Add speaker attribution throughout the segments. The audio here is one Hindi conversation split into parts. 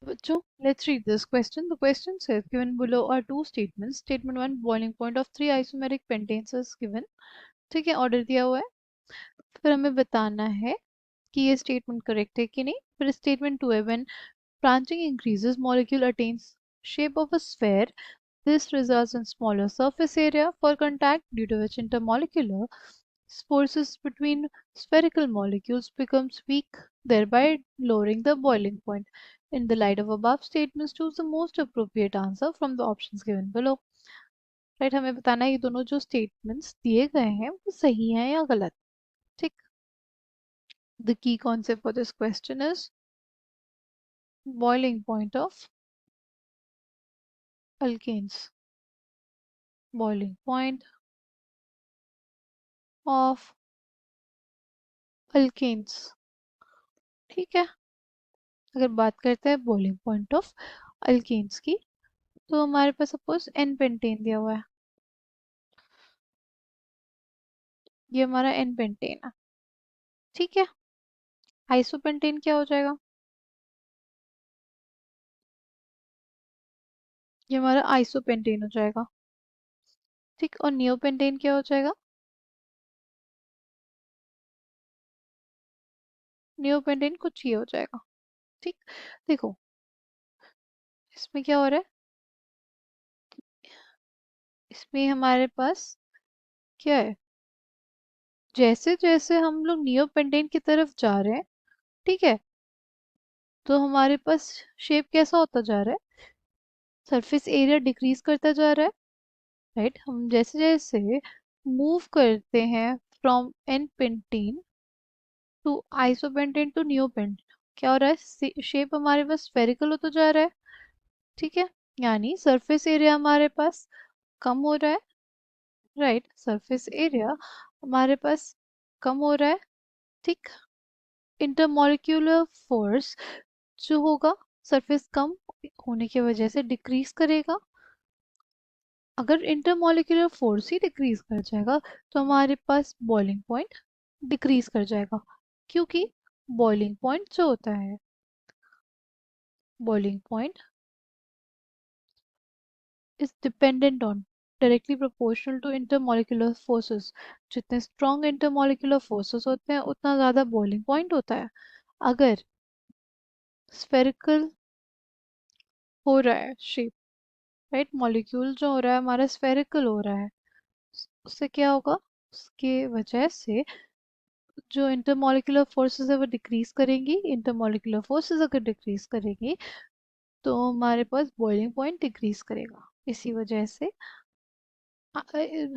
Speaker 1: बच्चों, let's read this question. The question says, given below are two statements. Statement 1, boiling point of 3 isomeric pentanes is given. ठीक है, ऑर्डर दिया हुआ है. फिर हमें बताना है कि ये स्टेटमेंट करेक्ट है कि नहीं. फिर स्टेटमेंट 2 है, when branching increases, molecule attains shape of a sphere. This results in smaller surface area for contact, due to which intermolecular forces between spherical molecules becomes weak, thereby lowering the boiling point. In the light of above statements, choose the most appropriate answer from the options given below. Right, हमें बताना है ये दोनों जो स्टेटमेंट्स दिए गए हैं वो सही हैं या गलत. ठीक. The key concept for this question is boiling point of alkanes. Boiling point of alkanes. ठीक है. अगर बात करते हैं बॉइलिंग पॉइंट ऑफ अल्केन्स की, तो हमारे पास सपोज एन पेंटेन दिया हुआ है. ये हमारा एन पेंटेन है. ठीक है. आइसोपेंटेन क्या हो जाएगा? ये हमारा आइसोपेंटेन हो जाएगा. ठीक. और नियोपेंटेन क्या हो जाएगा? नियोपेंटेन कुछ ये हो जाएगा. ठीक. देखो, इसमें क्या हो रहा है. इसमें हमारे पास क्या है, जैसे जैसे हम लोग नियोपेंटेन की तरफ जा रहे हैं, ठीक है, तो हमारे पास शेप कैसा होता जा रहा है, सरफेस एरिया डिक्रीज करता जा रहा है. राइट. हम जैसे जैसे मूव करते हैं from n pentane to isopentane to neopentane, क्या हो रहा है, शेप हमारे पास स्फेरिकल होता जा रहा है. ठीक है. यानी सरफेस एरिया हमारे पास कम हो रहा है. राइट. सरफेस एरिया हमारे पास कम हो रहा है. ठीक. इंटरमॉलिक्यूलर फोर्स जो होगा, सरफेस कम होने की वजह से डिक्रीज करेगा. अगर इंटरमॉलिक्यूलर फोर्स ही डिक्रीज कर जाएगा तो हमारे पास बॉइलिंग पॉइंट डिक्रीज कर जाएगा. क्योंकि बॉइलिंग पॉइंट जो होता है, boiling point is dependent on, directly proportional to intermolecular forces. जितने strong intermolecular forces होते हैं उतना ज़्यादा boiling point होता है. अगर spherical हो रहा है शेप, राइट, मॉलिक्यूल जो हो रहा है हमारा स्फेरिकल हो रहा है, उससे क्या होगा, उसके वजह से जो इंटरमॉलिक्यूलर फोर्सेस है वो डिक्रीज करेंगी. इंटरमॉलिक्यूलर फोर्सेस अगर डिक्रीज करेंगी तो हमारे पास बॉइलिंग पॉइंट डिक्रीज करेगा. इसी वजह से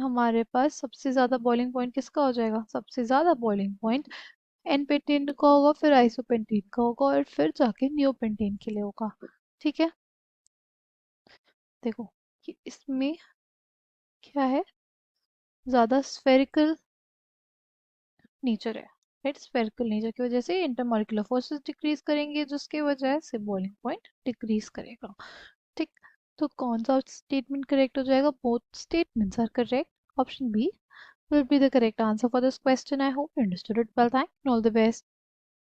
Speaker 1: हमारे पास सबसे ज़्यादा बॉइलिंग पॉइंट किसका हो जाएगा, सबसे ज़्यादा बॉइलिंग पॉइंट एन पेंटेन का होगा, फिर आइसोपेंटेन का होगा, और फिर जाके नियोपेंटेन के लिए होगा. ठीक है. देखो कि इसमें क्या है, ज़्यादा स्फेरिकल नेचर है. राइट. स्फेरिकल नेचर की वजह से इंटरमॉलिक्यूलर फोर्सेस डिक्रीज करेंगे, जिसकी वजह से बॉइलिंग पॉइंट डिक्रीज करेगा. ठीक. तो कौन सा स्टेटमेंट करेक्ट हो जाएगा, both statements are correct. Option B will be the correct answer for this question. I hope you understood it well. Thank you and all the best.